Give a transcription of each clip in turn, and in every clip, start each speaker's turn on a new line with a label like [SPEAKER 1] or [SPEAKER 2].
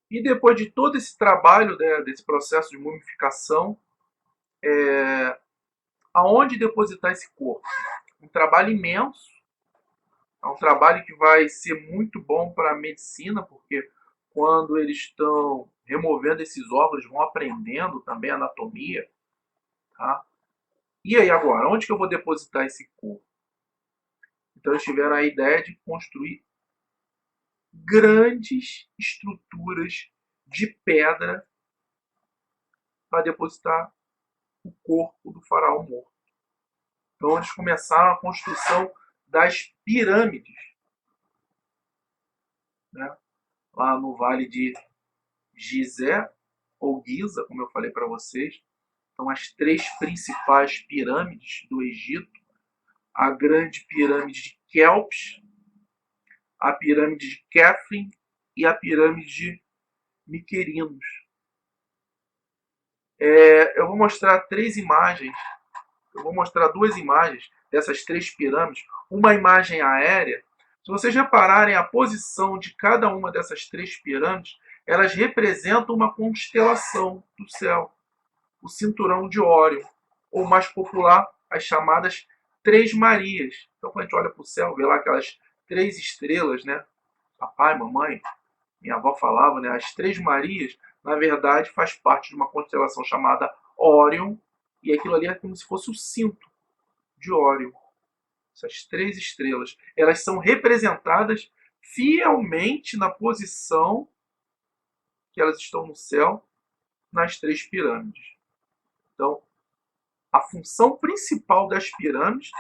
[SPEAKER 1] E depois de todo esse trabalho, né, desse processo de mumificação, aonde depositar esse corpo? Um trabalho imenso, é um trabalho que vai ser muito bom para a medicina, porque quando eles estão removendo esses órgãos, vão aprendendo também anatomia. Tá? E aí agora, onde que eu vou depositar esse corpo? Então eles tiveram a ideia de construir grandes estruturas de pedra para depositar o corpo do faraó morto. Então eles começaram a construção das pirâmides, né? Lá no Vale de Gizé, ou Giza, como eu falei para vocês. Então as três principais pirâmides do Egito: a grande pirâmide de Kelps, a pirâmide de Kefren e a pirâmide de Miquerinos. Eu vou mostrar três imagens. Eu vou mostrar duas imagens dessas três pirâmides. Uma imagem aérea. Se vocês repararem a posição de cada uma dessas três pirâmides, elas representam uma constelação do céu, o cinturão de Órion, ou mais popular, as chamadas Três Marias. Então, quando a gente olha para o céu, vê lá aquelas três estrelas, né? Papai, mamãe, minha avó falava, né? As Três Marias, na verdade, faz parte de uma constelação chamada Órion, e aquilo ali é como se fosse o cinto de Órion. Essas três estrelas, elas são representadas fielmente na posição que elas estão no céu, nas três pirâmides. Então, a função principal das pirâmides,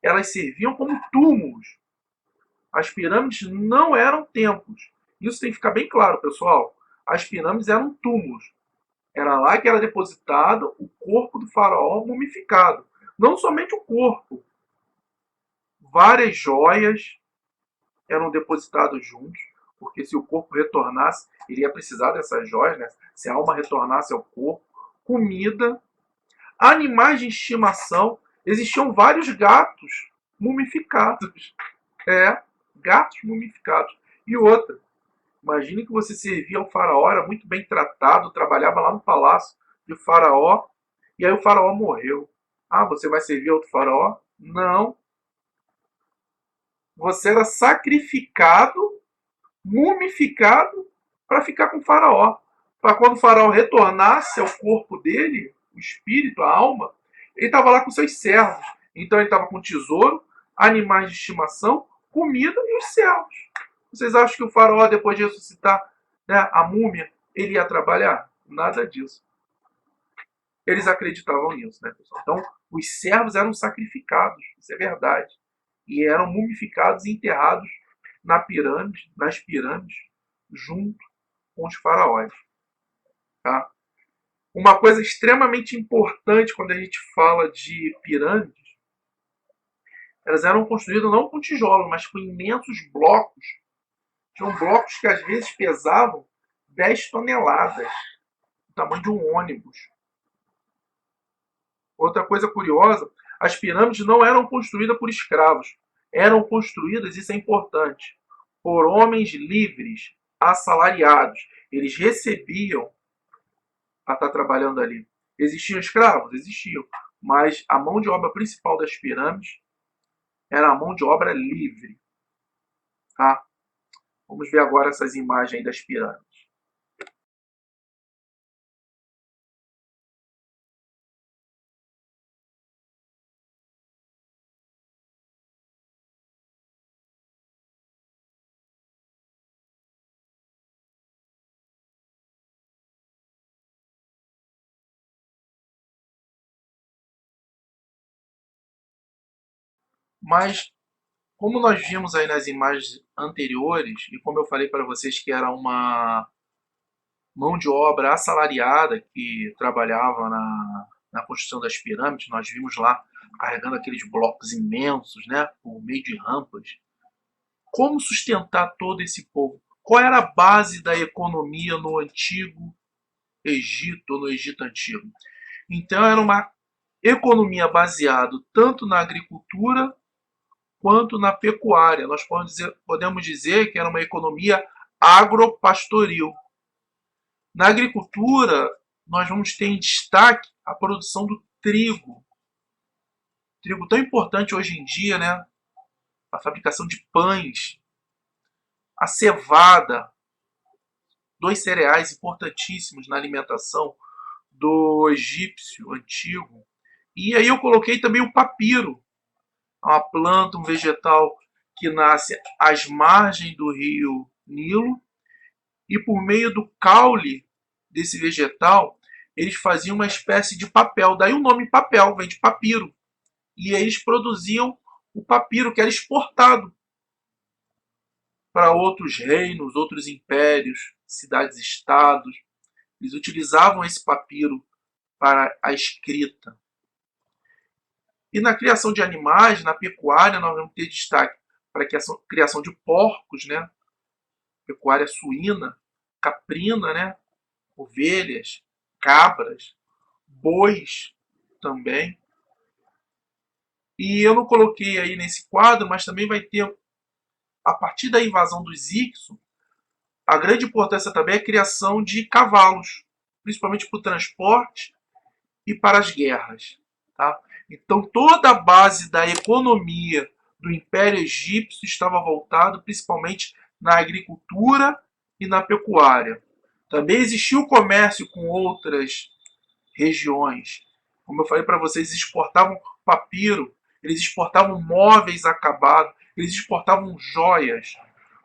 [SPEAKER 1] elas serviam como túmulos. As pirâmides não eram templos. Isso tem que ficar bem claro, pessoal. As pirâmides eram túmulos. Era lá que era depositado o corpo do faraó mumificado. Não somente o corpo. Várias joias eram depositadas juntos, porque se o corpo retornasse, ele ia precisar dessas joias, né? Se a alma retornasse ao corpo. Comida, animais de estimação. Existiam vários gatos mumificados. Gatos mumificados. E outra, imagine que você servia ao faraó, era muito bem tratado, trabalhava lá no palácio de faraó, e aí o faraó morreu. Ah, você vai servir outro faraó? Não. Você era sacrificado, mumificado, para ficar com o faraó. Para quando o faraó retornasse ao corpo dele, o espírito, a alma, ele estava lá com seus servos. Então ele estava com tesouro, animais de estimação, comida e os servos. Vocês acham que o faraó, depois de ressuscitar, né, a múmia, ele ia trabalhar? Nada disso. Eles acreditavam nisso, né, pessoal? Então, os servos eram sacrificados, isso é verdade. E eram mumificados e enterrados nas pirâmides, junto com os faraós. Tá? Uma coisa extremamente importante quando a gente fala de pirâmides, elas eram construídas não com tijolos, mas com imensos blocos. Tinham blocos que às vezes pesavam 10 toneladas, o tamanho de um ônibus. Outra coisa curiosa, as pirâmides não eram construídas por escravos, eram construídas, isso é importante, por homens livres, assalariados. Eles recebiam para estar trabalhando ali. Existiam escravos? Existiam. Mas a mão de obra principal das pirâmides era a mão de obra livre. Tá? Vamos ver agora essas imagens aí das pirâmides. Mas, como nós vimos aí nas imagens anteriores, e como eu falei para vocês que era uma mão de obra assalariada que trabalhava na construção das pirâmides, nós vimos lá carregando aqueles blocos imensos, né, por meio de rampas. Como sustentar todo esse povo? Qual era a base da economia no antigo Egito, no Egito antigo? Então era uma economia baseada tanto na agricultura quanto na pecuária. Nós podemos dizer que era uma economia agropastoril. Na agricultura, nós vamos ter em destaque a produção do trigo. Trigo tão importante hoje em dia, né? A fabricação de pães, a cevada, dois cereais importantíssimos na alimentação do egípcio antigo. E aí eu coloquei também o papiro, uma planta, um vegetal que nasce às margens do rio Nilo, e por meio do caule desse vegetal, eles faziam uma espécie de papel. Daí o nome papel, vem de papiro. E eles produziam o papiro, que era exportado para outros reinos, outros impérios, cidades-estados. Eles utilizavam esse papiro para a escrita. E na criação de animais, na pecuária, nós vamos ter destaque para a criação de porcos, né? Pecuária suína, caprina, né? Ovelhas, cabras, bois também. E eu não coloquei aí nesse quadro, mas também vai ter, a partir da invasão dos Ixos, a grande importância também é a criação de cavalos, principalmente para o transporte e para as guerras. Tá? Então toda a base da economia do Império Egípcio estava voltado principalmente na agricultura e na pecuária. Também existia o comércio com outras regiões. Como eu falei para vocês, eles exportavam papiro, eles exportavam móveis acabados, eles exportavam joias.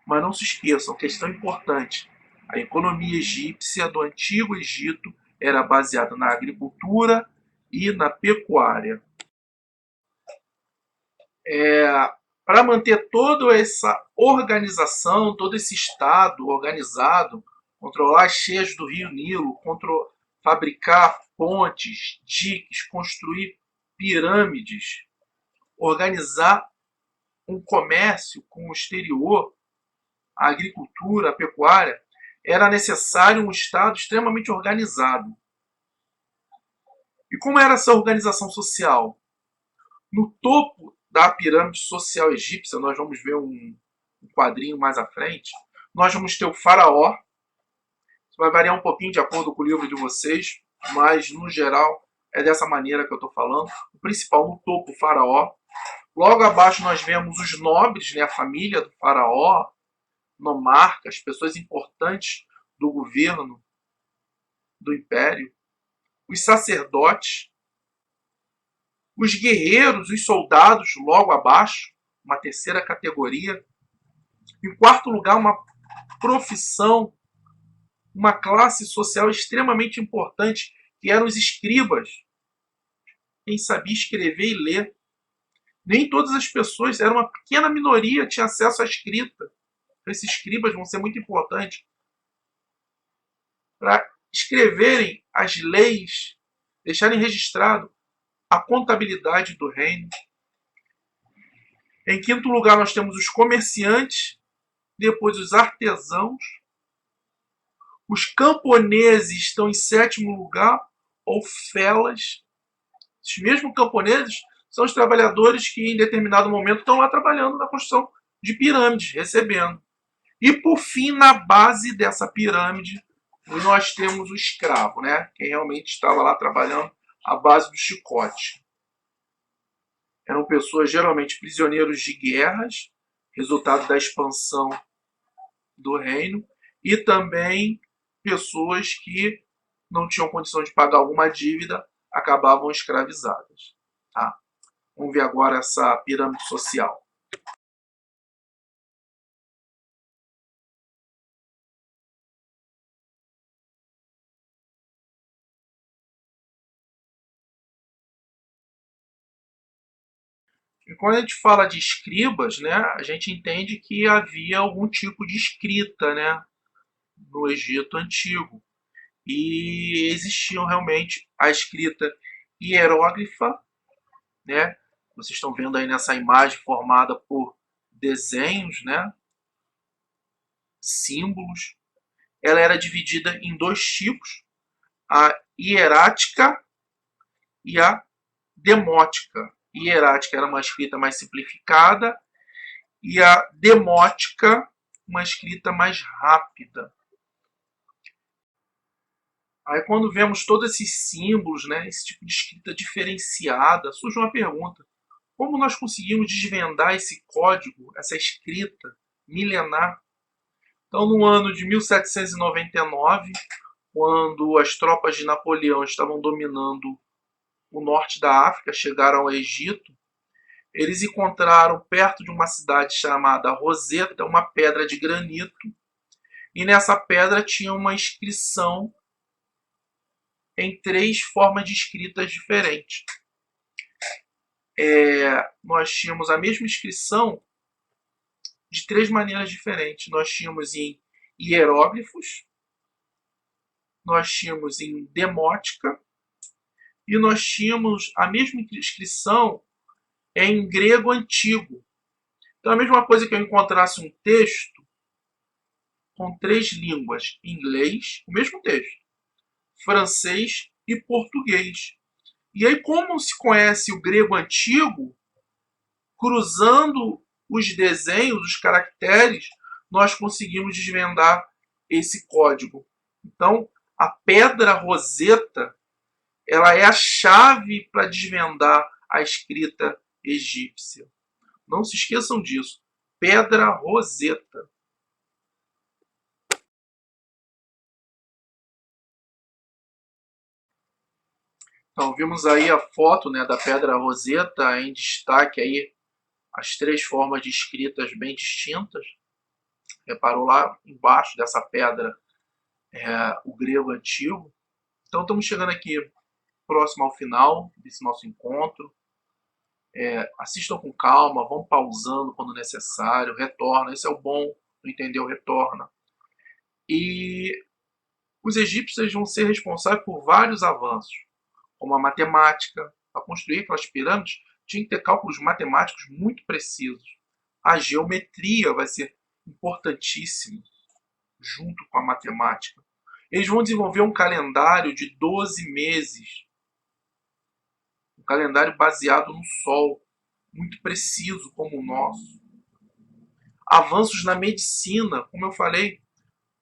[SPEAKER 1] Mas não se esqueçam, questão importante, a economia egípcia do Antigo Egito era baseada na agricultura e na pecuária. Para manter toda essa organização, todo esse estado organizado, controlar as cheias do rio Nilo, fabricar pontes, diques, construir pirâmides, organizar um comércio com o exterior, a agricultura, a pecuária, era necessário um estado extremamente organizado. E como era essa organização social? No topo da pirâmide social egípcia, nós vamos ver um quadrinho mais à frente, nós vamos ter o faraó. Isso vai variar um pouquinho de acordo com o livro de vocês, mas no geral é dessa maneira que eu estou falando. O principal no topo, o faraó. Logo abaixo nós vemos os nobres, né, a família do faraó, nomarcas, pessoas importantes do governo, do império. Os sacerdotes, os guerreiros, os soldados, logo abaixo, uma terceira categoria. Em quarto lugar, uma profissão, uma classe social extremamente importante, que eram os escribas. Quem sabia escrever e ler. Nem todas as pessoas, era uma pequena minoria, tinha acesso à escrita. Então, esses escribas vão ser muito importantes para escreverem as leis, deixarem registrado a contabilidade do reino. Em quinto lugar, nós temos os comerciantes, depois os artesãos, os camponeses estão em sétimo lugar, ou felas. Esses mesmos camponeses são os trabalhadores que em determinado momento estão lá trabalhando na construção de pirâmides, recebendo. E por fim, na base dessa pirâmide, nós temos o escravo, né? Quem realmente estava lá trabalhando à base do chicote. Eram pessoas geralmente prisioneiros de guerras, resultado da expansão do reino, e também pessoas que não tinham condição de pagar alguma dívida, acabavam escravizadas. Tá? Vamos ver agora essa pirâmide social. E quando a gente fala de escribas, né, a gente entende que havia algum tipo de escrita, né, no Egito Antigo. E existiam realmente a escrita hieróglifa, né? Vocês estão vendo aí nessa imagem formada por desenhos, né? Símbolos. Ela era dividida em dois tipos, a hierática e a demótica. Hierática era uma escrita mais simplificada e a demótica uma escrita mais rápida. Aí quando vemos todos esses símbolos, né, esse tipo de escrita diferenciada, surge uma pergunta. Como nós conseguimos desvendar esse código, essa escrita milenar? Então, no ano de 1799, quando as tropas de Napoleão estavam dominando o norte da África, chegaram ao Egito, eles encontraram perto de uma cidade chamada Roseta uma pedra de granito, e nessa pedra tinha uma inscrição em 3 formas de escritas diferentes. Nós tínhamos a mesma inscrição de 3 maneiras diferentes. Nós tínhamos em hieróglifos, nós tínhamos em demótica e nós tínhamos a mesma inscrição em grego antigo. Então, a mesma coisa que eu encontrasse um texto com 3 línguas, inglês, o mesmo texto, francês e português. E aí, como se conhece o grego antigo, cruzando os desenhos, os caracteres, nós conseguimos desvendar esse código. Então, a pedra Roseta, ela é a chave para desvendar a escrita egípcia. Não se esqueçam disso. Pedra Roseta. Então, vimos aí a foto, né, da Pedra Roseta em destaque aí as 3 formas de escritas bem distintas. Reparou lá embaixo dessa pedra o grego antigo. Então, estamos chegando aqui próximo ao final desse nosso encontro. Assistam com calma, vão pausando quando necessário, retorna. Esse é o bom, não entendeu, retorna. E os egípcios vão ser responsáveis por vários avanços, como a matemática. Para construir aquelas pirâmides, tinha que ter cálculos matemáticos muito precisos. A geometria vai ser importantíssima junto com a matemática. Eles vão desenvolver um calendário de 12 meses, um calendário baseado no Sol, muito preciso como o nosso. Avanços na medicina, como eu falei,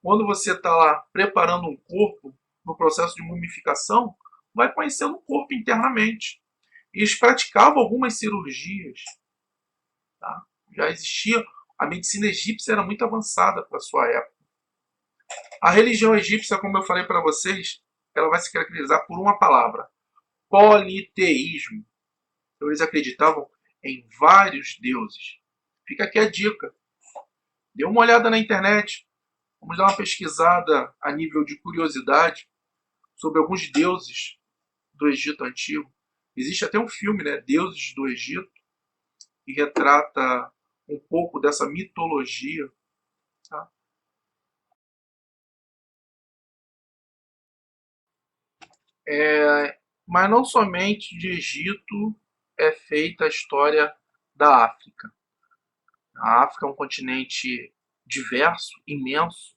[SPEAKER 1] quando você está lá preparando um corpo no processo de mumificação, vai conhecendo o corpo internamente. E eles praticavam algumas cirurgias. Tá? Já existia, a medicina egípcia era muito avançada para a sua época. A religião egípcia, como eu falei para vocês, ela vai se caracterizar por uma palavra: politeísmo. Então, eles acreditavam em vários deuses. Fica aqui a dica. Dê uma olhada na internet. Vamos dar uma pesquisada a nível de curiosidade sobre alguns deuses do Egito Antigo. Existe até um filme, né, Deuses do Egito, que retrata um pouco dessa mitologia. Tá? Mas não somente de Egito é feita a história da África. A África é um continente diverso, imenso,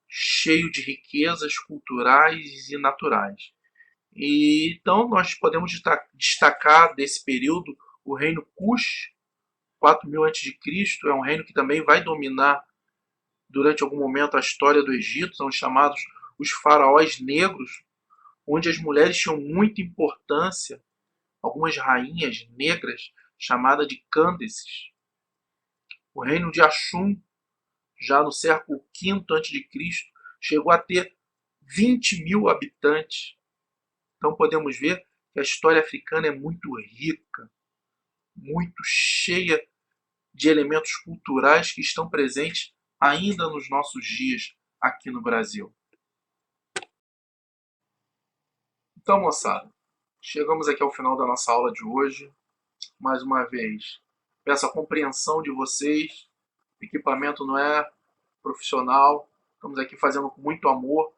[SPEAKER 1] cheio de riquezas culturais e naturais. E, então nós podemos destacar desse período o reino Kush, 4000 a.C., é um reino que também vai dominar durante algum momento a história do Egito, são chamados os faraós negros, onde as mulheres tinham muita importância, algumas rainhas negras chamadas de Cândices. O reino de Axum, já no século V a.C., chegou a ter 20 mil habitantes. Então podemos ver que a história africana é muito rica, muito cheia de elementos culturais que estão presentes ainda nos nossos dias aqui no Brasil. Então, moçada, chegamos aqui ao final da nossa aula de hoje. Mais uma vez, peço a compreensão de vocês. O equipamento não é profissional. Estamos aqui fazendo com muito amor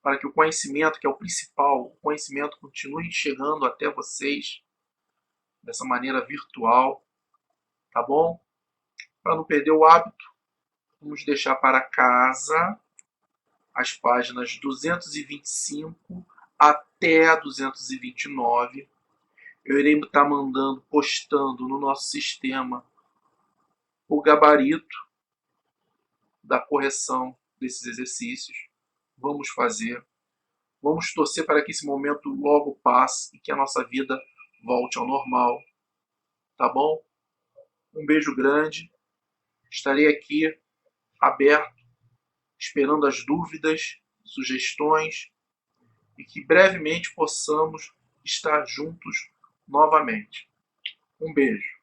[SPEAKER 1] para que o conhecimento, que é o principal, o conhecimento continue chegando até vocês dessa maneira virtual, tá bom? Para não perder o hábito, vamos deixar para casa as páginas 225 até a 229. Eu irei estar postando no nosso sistema o gabarito da correção desses exercícios. Vamos fazer. Vamos torcer para que esse momento logo passe e que a nossa vida volte ao normal, tá bom? Um beijo grande. Estarei aqui aberto, esperando as dúvidas, sugestões e que brevemente possamos estar juntos novamente. Um beijo.